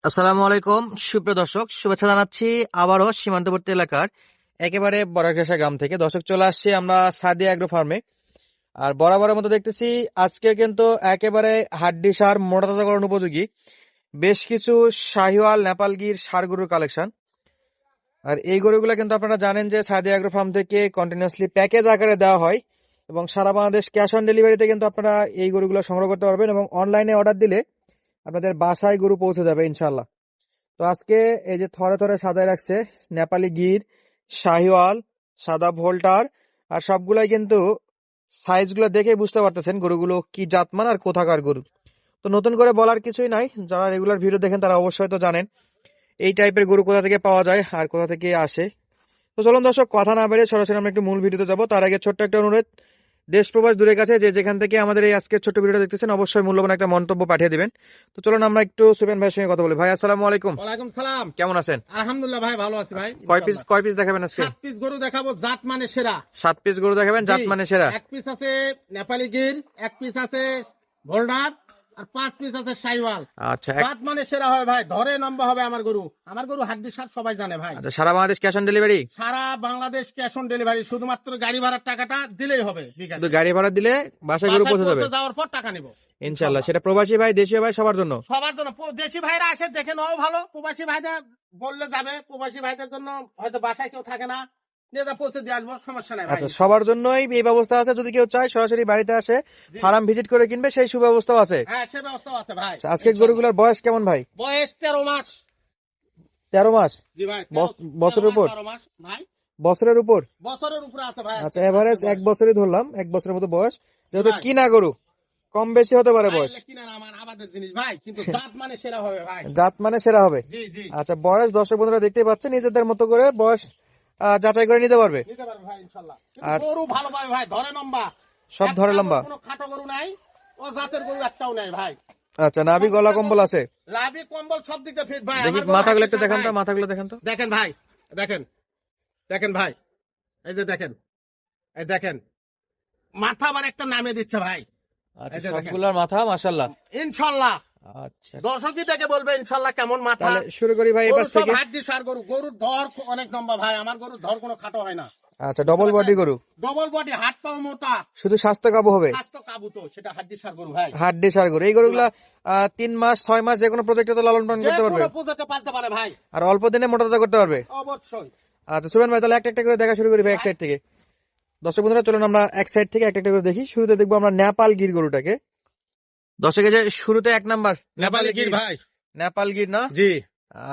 আসসালামু আলাইকুম সুপ্রিয় দর্শক, শুভেচ্ছা জানাচ্ছি আবারও সীমান্তবর্তী এলাকার একেবারে বড়ঘেঁষা গ্রাম থেকে। দর্শক, চলে আসছি আমরা সাদিয়া এগ্রো ফার্মে। আর বরাবরের মতো দেখতেছি আজকে কিন্তু একেবারে হাড্ডিসার মোটা তাজাকরণ উপযোগী বেশ কিছু শাহিওয়াল নেপালগির ষাঁড় গরুর কালেকশন। আর এই গরুগুলো কিন্তু আপনারা জানেন যে সাদিয়া এগ্রো ফার্ম থেকে কন্টিনিউয়াসলি প্যাকেজ আকারে দেওয়া হয় এবং সারা বাংলাদেশ ক্যাশ অন ডেলিভারিতে কিন্তু আপনারা এই গরুগুলো সংগ্রহ করতে পারবেন এবং অনলাইনে অর্ডার দিলে আপনাদের বাসায় গরু পৌঁছে যাবে ইনশাল্লাহ। তো আজকে এই যে থরে থরে সাজায় রাখছে নেপালি গির, শাহিওয়াল, সাদা ভোল্টার, আর সবগুলাই কিন্তু সাইজগুলো দেখে বুঝতে পারতেছেন গরুগুলো কি জাতমান আর কোথাকার গরু। তো নতুন করে বলার কিছুই নাই, যারা রেগুলার ভিডিও দেখেন তারা অবশ্যই তো জানেন এই টাইপের গরু কোথা থেকে পাওয়া যায় আর কোথা থেকে আসে। তো চলুন দর্শক, কথা না বেরিয়ে সরাসরি আমরা একটু মূল ভিডিওতে যাবো। তার আগে ছোট্ট একটা অনুরোধ, দেশ প্রবাস দূরের কাছে যে যেখান থেকে আমাদের এই আজকের ছোট্ট ভিডিওটা দেখতেছেন অবশ্যই মূল্যবান একটা মন্তব্য পাঠিয়ে দিবেন। তো চলুন আমরা একটু সুফিয়ান ভাইয়ের সঙ্গে কথা বলি। ভাই আসসালামু আলাইকুম। ওয়ালাইকুম সালাম। কেমন আছেন? আলহামদুলিল্লাহ ভাই, ভালো আছি ভাই। কয় পিস দেখাবেন আজকে? 7 পিস গরু দেখাবো, জাত মানে সেরা। 7 পিস গরু দেখাবেন, জাত মানে সেরা। 1 পিস আছে নেপালি গির, 1 পিস আছে ভোল্ডার, আর 5 পিস আছে শাইওয়াল। আচ্ছা, জাত মানে সেরা হয় ভাই, ধরে নম্বর হবে আমার গরু। আমার গরু হাড্ডি সার সবাই জানে ভাই। আচ্ছা, সারা বাংলাদেশ ক্যাশ অন ডেলিভারি? সারা বাংলাদেশ ক্যাশ অন ডেলিভারি, শুধুমাত্র গাড়ি ভাড়ার টাকাটা দিলেই হবে। শুধু গাড়ি ভাড়া দিলে বাসায় গরু পৌঁছে যাবে যাওয়ার পর টাকা নিব ইনশাআল্লাহ। সেটা প্রবাসী ভাই, দেশীয় ভাই, সবার জন্য? সবার জন্য। দেশি ভাইরা আসে দেখে নাও ভালো, প্রবাসী ভাইদের বললে যাবে। প্রবাসী ভাইদের জন্য হয়তো বাসায় কেউ থাকে না, পৌঁছে দিয়ে আসবো, সমস্যা নাই। আচ্ছা, সবার জন্যই এই ব্যবস্থা আছে। যদি কেউ চায় সরাসরি বাড়িতে আসে ফার্ম ভিজিট করে কিনবে, সেই সুব্যবস্থাও আছে। হ্যাঁ, সে ব্যবস্থাও আছে ভাই। আজকে গরুগুলোর বয়স কেমন ভাই? বয়স 13 মাস। 13 মাস? জি ভাই। বছরের উপর? 13 মাস ভাই। বছরের উপর? বছরের উপরে আছে ভাই। আচ্ছা, এভারেজ 1 বছরই ধরলাম, 1 বছরের মতো বয়স। যেহেতু কিনা গরু, কম বেশি হতে পারে বয়স। কিনা আমার আবাদের জিনিস ভাই, কিন্তু জাত মানে সেরা হবে ভাই। জাত মানে সেরা হবে। জি জি। আচ্ছা, বয়স দর্শক বন্ধুরা দেখতে পাচ্ছেন, নিজেদের মতো করে বয়স যাচাই করে নিতে পারবে। নিতে পারবে ভাই ইনশাআল্লাহ। আর গরু ভালো পাবে ভাই, ধরে লম্বা, সব ধরে লম্বা, কোনো খাটো গরু নাই, ও জাতের গরু একটাও নাই ভাই। আচ্ছা, নাভি গলা কম্বল আছে? লাভি কম্বল সব দিক দিয়ে ফিট ভাই। দেখি মাথাগুলো একটু দেখান তো, মাথাগুলো দেখান তো। দেখেন ভাই, দেখেন, দেখেন ভাই, এই যে দেখেন, এই দেখেন মাথা আবার একটা নামে দিচ্ছে ভাই। আচ্ছা, সবগুলোর মাথা মাশাআল্লাহ ইনশাআল্লাহ। আচ্ছা, দর্শকই দেখে বলবে ইনশাআল্লাহ কেমন মাথা। তাহলে শুরু করি ভাই এই পাশ থেকে। হাড্ডি সার গরু, গরুর ধর অনেক লম্বা ভাই। আমার গরুর ধর কোনো খাটো হয় না। আচ্ছা, ডবল বডি গরু, ডবল বডি, হাত পাও মোটা, শুধু স্বাস্থ্য কাবু হবে। স্বাস্থ্য কাবু, তো সেটা হাড্ডি সার গরু ভাই। হাড্ডি সার গরু। এই গরুগুলা 3 মাস 6 মাস যে কোনো প্রজেক্টে তো লালন পালন করতে পারবে, যে কোনো প্রজেক্টে পালতে পারে ভাই, আর অল্প দিনে মোটা তাজা করতে পারবে। অবশ্যই। আচ্ছা সুবেন ভাই, তাহলে একটা একটা করে দেখা শুরু করি ভাই এক সাইড থেকে। দর্শক বন্ধুরা চলুন আমরা এক সাইড থেকে একটা একটা করে দেখি। শুরুতে দেখবো আমরা নেপাল গির গরুটাকে। দর্শক, এই যে শুরুতে 1 নাম্বার নেপালি গির ভাই। নেপাল গির না? জি।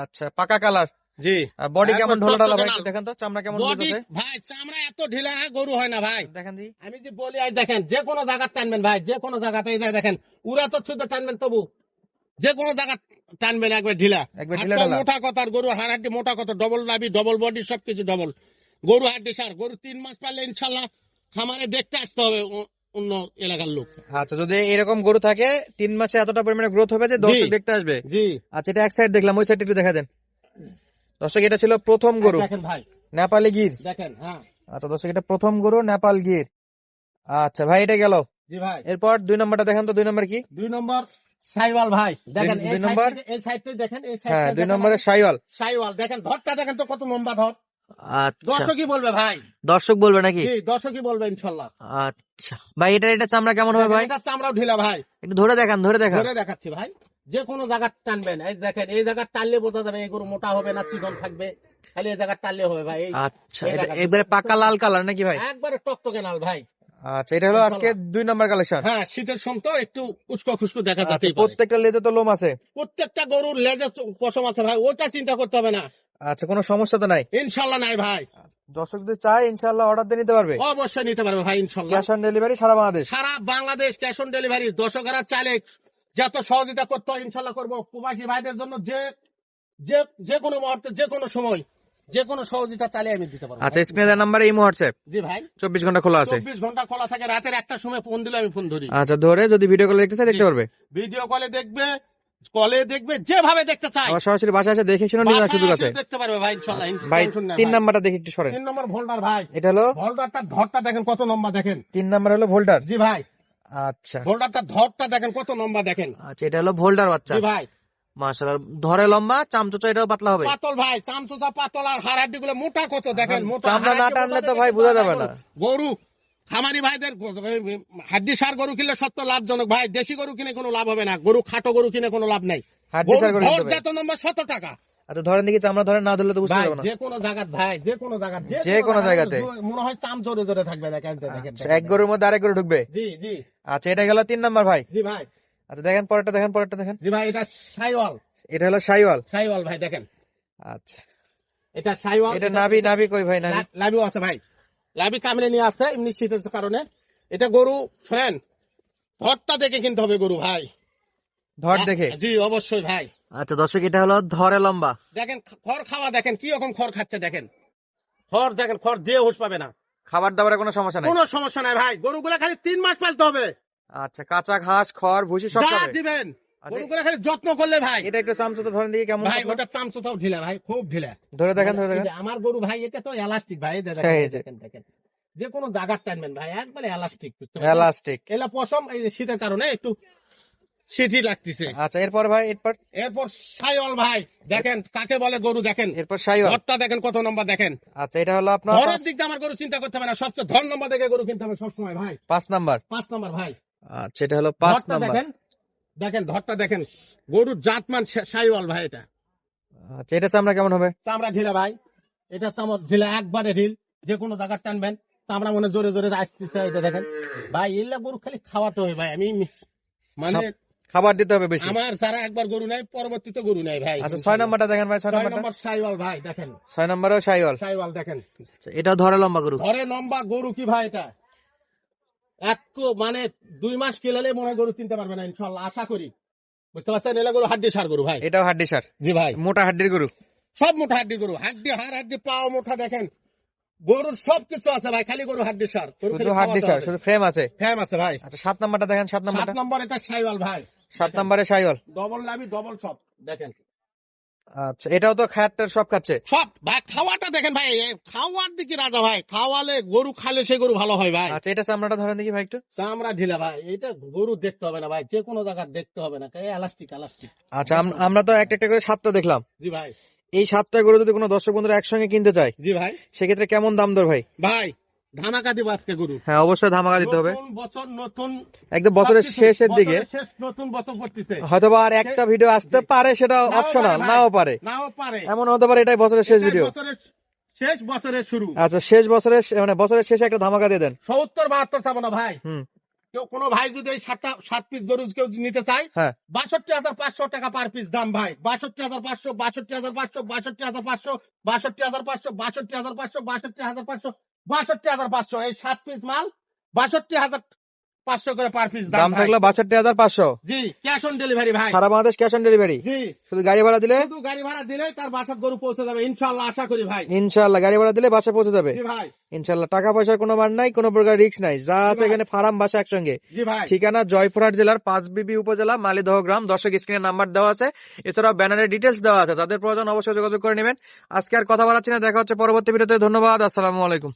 আচ্ছা, পাকা কালার। জি। আর বডি কেমন ঢোলা ঢালা ভাই, দেখেন তো চামড়া কেমন বডি হয়েছে ভাই, চামড়া এত ঢিলা গরু হয় না ভাই। দেখেন দি। আমি যে বলি আজ দেখেন, যে কোনো জায়গা টানবেন ভাই, যে কোনো জায়গাতে দেখেন উড়া তো শুদ্ধ টানবেন, তবু যে কোনো জায়গা টানবেন একবার ঢিলা। মোটা কথা, গরু হাড্ডি মোটা কথা, ডবল লাভি, ডবল বডি, সবকিছু ডবল। গরু হাড্ডি সার গরু 3 মাস পারলে ইনশাল্লাহ খামারে দেখতে আসতে হবে অন্য এলাকার লোক। আচ্ছা, যদি এরকম গরু থাকে 3 মাসে এতটা পরিমাণে গ্রোথ হবে যে দর্শক দেখতে আসবে। জি। আচ্ছা, এটা এক সাইড দেখলাম, ওই সাইড একটু দেখা দেন দর্শক। এটা ছিল প্রথম গরু দেখেন ভাই, নেপালি গির। দেখেন। হ্যাঁ। আচ্ছা দর্শক, এটা প্রথম গরু নেপাল গির। আচ্ছা ভাই, এটা গেল। জি ভাই। এরপর 2 নম্বরটা দেখেন তো। 2 নম্বর কি? 2 নম্বর শাইওয়াল ভাই। দেখেন 2 নম্বর, এই সাইডে দেখেন, এই সাইডে। হ্যাঁ 2 নম্বরে শাইওয়াল। শাইওয়াল দেখেন, ধরটা দেখেন তো কত লম্বা ধর। আচ্ছা, দর্শকই বলবে ভাই। দর্শক বলবে নাকি? জি, দর্শকই বলবে ইনশাআল্লাহ। আচ্ছা ভাই, এটা চামড়া কেমন হবে ভাই? এটা চামড়াও ঢিলা ভাই। একটু ধরে দেখান, ধরে দেখাচ্ছি ভাই। যে কোনো জায়গা টানবেন, এই দেখেন, এই জায়গা টানলে বোঝা যাবে এই গরু মোটা হবে না চিকন থাকবে। খালি এই জায়গা টানলে হবে ভাই। আচ্ছা, এটা একবারে পাকা লাল কালার নাকি ভাই? একবারে টকটকে লাল ভাই। আচ্ছা, এটা হলো আজকে 2 নম্বর কালেকশন। হ্যাঁ, শীতের সময় তো একটু উস্কো খুস্কো দেখা যাচ্ছে। প্রত্যেকটা লেজে তো লোম আছে? প্রত্যেকটা গরুর লেজে পশম আছে ভাই, ওটা চিন্তা করতে হবে না। আচ্ছা, কোনো সমস্যা তো নাই ইনশাআল্লাহ নাই ভাই। দর্শক যদি চায় ইনশাআল্লাহ অর্ডার দিয়ে নিতে পারবে? অবশ্যই নিতে পারবে ভাই ইনশাআল্লাহ। ক্যাশ অন ডেলিভারি সারা বাংলাদেশ? সারা বাংলাদেশ ক্যাশ অন ডেলিভারি। দর্শকেরা চাইলে যত সহযোগিতা করতে হয় ইনশাআল্লাহ করবো। প্রবাসী ভাইদের জন্য যে কোনো মুহূর্তে, যে কোনো সময়, যে কোনো সহযোগিতা চালিয়ে আমি দিতে পারবো। আচ্ছা, স্ক্রিনের নাম্বারে ইমো হোয়াটসঅ্যাপ? জি ভাই, 24 ঘন্টা খোলা আছে? 24 ঘন্টা খোলা থাকে। রাতের 1টার সময় ফোন দিলে আমি ফোন ধরি। আচ্ছা, ধরে যদি ভিডিও কলে দেখতে চাই দেখতে পারবে? ভিডিও কলে দেখবে, যেভাবে দেখতে চাই। আবার সরাসরি বাসায় এসে দেখে শুনে নেওয়ার সুযোগ আছে? দেখতে পারবে ভাই ইনশাআল্লাহ। ভাই 3 নাম্বারটা দেখি একটু সরেন। 3 নম্বর ভোল্টার ভাই। এটা হলো ভোল্টারটার ধরটা দেখেন কত লম্বা দেখেন। 3 নাম্বার হলো ভোল্টার? জি ভাই। আচ্ছা, ভোল্টারটার ধরটা দেখেন কত লম্বা দেখেন। আচ্ছা, এটা হলো ভোল্টার বাচ্চা? জি ভাই। মাশাআল্লাহ, ধরে লম্বা, চামচোচা এটাও পাতলা হবে। পাতল ভাই, চামচুচা পাতল, আর হাড়াড্ডি গুলো মোটা কত দেখেন, মোটা। চামড়া না হাড়াড্ডি টানলে মোটা তো দেখে ভাই বোঝা যাবে না। গরু খামারি ভাইদের হাড্ডি সার গরু কিনলে সত্য লাভজনক ভাই। দেশি গরু কিনে কোনো লাভ হবে না, গরু খাটো গরু কিনে কোনো লাভ নাই। হাড্ডি সার করে গরু জাত নম্বর 100 টাকা। আচ্ছা ধরেন দেখি, চামড়া ধরেন, না ধরলে তো বুঝতে ভাই পারবো না। যে কোনো জায়গাত ভাই, যে কোনো জায়গাত, যে কোনো জায়গাতে মনে হয় চাম জোরে জোরে থাকবে, দেখেন দেখেন। আচ্ছা, এক গরুর মধ্যে আরেক গরু ঢুকবে। জি জি আচ্ছা, এটা গেল 3 নাম্বার ভাই। জি ভাই। আচ্ছা দেখেন পরেরটা, দেখেন পরেরটা দেখেন। জি ভাই, এটা সাইওয়াল। এটা হলো শাইওয়াল। সাইওয়াল ভাই দেখেন, আচ্ছা, এটা সাইওয়াল। এটা নাভি কই ভাই? লাভিও আছে ভাই, লাভি কামড়ে নিয়ে আসছে এমনি শীতের কারণে। এটা গরু শোনেন, ধরটা দেখে কিনতে হবে গরু ভাই, ধর দেখে। জি অবশ্যই ভাই। আচ্ছা দর্শক, এটা হলো ধরে লম্বা। দেখেন খড় খাওয়া, দেখেন কি রকম খড় খাচ্ছে, দেখেন খড়, দেখেন খড় দিয়ে হুঁশ পাবে না, খাবার দাবারে কোনো সমস্যা নাই। কোনো সমস্যা নাই ভাই। গরুগুলা খালি 3 মাস পালতে হবে। আচ্ছা, কাঁচা ঘাস, খড়, ভুসি সব যা খাবে। দিবেন, আচ্ছা, গরুগুলা খালি যত্ন করলে ভাই। এটা একটু চামচোচা ধরেন দেখি কেমন ভাই পাতলা। ওটা চামচোটাও ঢিলা ভাই, খুব ঢিলা। ধরে দেখেন, ধরে এই দেখেন। যে আমার গরু ভাই, এটা তো এলাস্টিক ভাই, এই যে হ্যাঁ, দেখেন এই যে। দেখেন দেখেন, যে কোনো জায়গার টানবেন ভাই, একবারে এলাস্টিক। এলাস্টিক। এলা পশম, এই যে শীতের কারণে একটু শীতই লাগতেছে। আচ্ছা, এরপর ভাই, এরপর সাইওয়াল ভাই, দেখেন কাকে বলে গরু, দেখেন এরপর শাইওয়াল। ধরটা দেখেন কত নম্বর দেখেন। আচ্ছা, এটা হলো আপনার ধরের দিক দিয়ে আমার গরু চিন্তা করতে হবে না, সবচেয়ে ধর নম্বর দেখে গরু কিনতে হবে সবসময় ভাই। 5 নাম্বার। 5 নম্বর ভাই। আচ্ছা, এটা হলো 5 ধরটা নাম্বার। দেখেন, দেখেন ধরটা দেখেন, গরুর জাতমান সাইওয়াল ভাই। এটা আচ্ছা, এটা চামড়া কেমন হবে? চামড়া ঢিলা ভাই, এটা চামড়া ঢিলা, একবারে ঢিল, যে কোনো জায়গায় টানবেন চামড়া মনে জোরে জোরে আসতেছে। এটা দেখেন ভাই, এলা গরু খালি খাওয়াতে হবে ভাই। আমি মানে খাবার দিতে হবে বেশি। আমার যারা একবার গরু নাই, পরবর্তীতে গরু নাই ভাই। আচ্ছা, 6 নাম্বারটা দেখেন ভাই। 6 6 নাম্বারটা। নম্বর সাইওয়াল ভাই দেখেন, 6 নাম্বারও শাইওয়াল। সাইওয়াল দেখেন। আচ্ছা, এটাও ধরে লম্বা গরু। ঘরে লম্বা গরু কি ভাই, এটা মানে 2 মাস খেলালে মনে হয় গরু চিনতে পারবে না ইনশাল্লাহ, আশা করি। বুঝতে পারছেন, এলা গরু হাড্ডি সার গরু ভাই। এটাও হাড্ডি সার। জি ভাই, মোটা হাড্ডির গরু। সব মোটা হাড্ডি গরু, হাড্ডি হাড়, হাড্ডি পাও মোটা, দেখেন গরুর সবকিছু আছে ভাই, খালি গরু হাড্ডি সার। শুধু হাড্ডি সার, শুধু ফ্রেম আছে। ফ্যাম আছে ভাই। আচ্ছা, 7 নাম্বারটা দেখেন। 7 7 নাম্বারটা। নম্বর, এটা সাইওয়াল ভাই। 7 নাম্বারে শাইওয়াল। ডবল লাভি, ডবল সব দেখেন। আচ্ছা, এটাও তো খ্যাটের সব খাচ্ছে। সব ভাই, খাওয়াটা দেখেন ভাই, খাওয়ার দিকে রাজা ভাই। খাওয়ালে গরু খালে সে গরু ভালো হয় ভাই। আচ্ছা, এটা চামড়াটা ধরেন দেখি ভাই একটু। চামড়া ঢিলা ভাই, এটা গরু দেখতে হবে না ভাই, যে কোনো জায়গায় দেখতে হবে না, এলাস্টিক এলাস্টিক। আচ্ছা, আমরা তো একটা একটা করে 7টা দেখলাম। জি ভাই। এই 7টা গরু যদি কোনো দর্শক বন্ধুরা একসঙ্গে কিনতে চায়, জি ভাই। সেক্ষেত্রে কেমন দাম দর ভাই? ভাই ধামাকা দিব আজকে গরু। হ্যাঁ, অবশ্যই ধামাকা দিতে হবে। নতুন বছর, নতুন একদম বছরের শেষের দিকে শেষ, নতুন বছর করতেছে। হয়তোবা আর একটা ভিডিও আসতে পারে, সেটা অপশনাল, নাও পারে। নাও পারে, এমন হতে পারে এটাই বছরের শেষ ভিডিও। বছরের শেষ, বছরের শুরু। আচ্ছা, শেষ বছরের মানে বছরের শেষে একটা ধামাকা দিয়ে দেন। 70-72 চাবো না ভাই। হুম। কেউ কোনো ভাই যদি এই 7 পিস গরু কেউ নিতে চায়, হ্যাঁ, 62,500 টাকা পার পিস দাম ভাই। 62,500, 62,500, 62,500, 62,500, 62,500, 62,500, 62,500, এই 7 পিস মাল 62,500 করে পার পিস দাম দাম ভাই। থাকলো 62,500। জি, ক্যাশ অন ডেলিভারি ভাই। সারা বাংলাদেশ ক্যাশ অন ডেলিভারি। জি, শুধু গাড়ি ভাড়া দিলে, শুধু গাড়ি ভাড়া দিলে তার বাসার গরু পৌঁছে যাবে ইনশাআল্লাহ, আশা করি ভাই। ইনশাআল্লাহ গাড়ি ভাড়া দিলে বাসা পৌঁছে যাবে জি ভাই। ইনশাআল্লাহ। টাকা পয়সার কোনো মান নাই, কোনো প্রকার রিস্ক নাই, যা আছে ভাই। এখানে ফার্ম বাসা একসঙ্গে। জি ভাই। ঠিকানা জয়পুরহাট জেলার পাঁচবিবি উপজেলা মালিদহ গ্রাম। দর্শক স্ক্রিনে নাম্বার দেওয়া আছে, এছাড়াও ব্যানারের ডিটেলস দেওয়া আছে, যাদের প্রয়োজন অবশ্যই যোগাযোগ করে নেবেন। আজকে আর কথা বাড়াচ্ছি না, দেখা হচ্ছে পরবর্তী ভিডিওতে। ধন্যবাদ, আসসালামু আলাইকুম।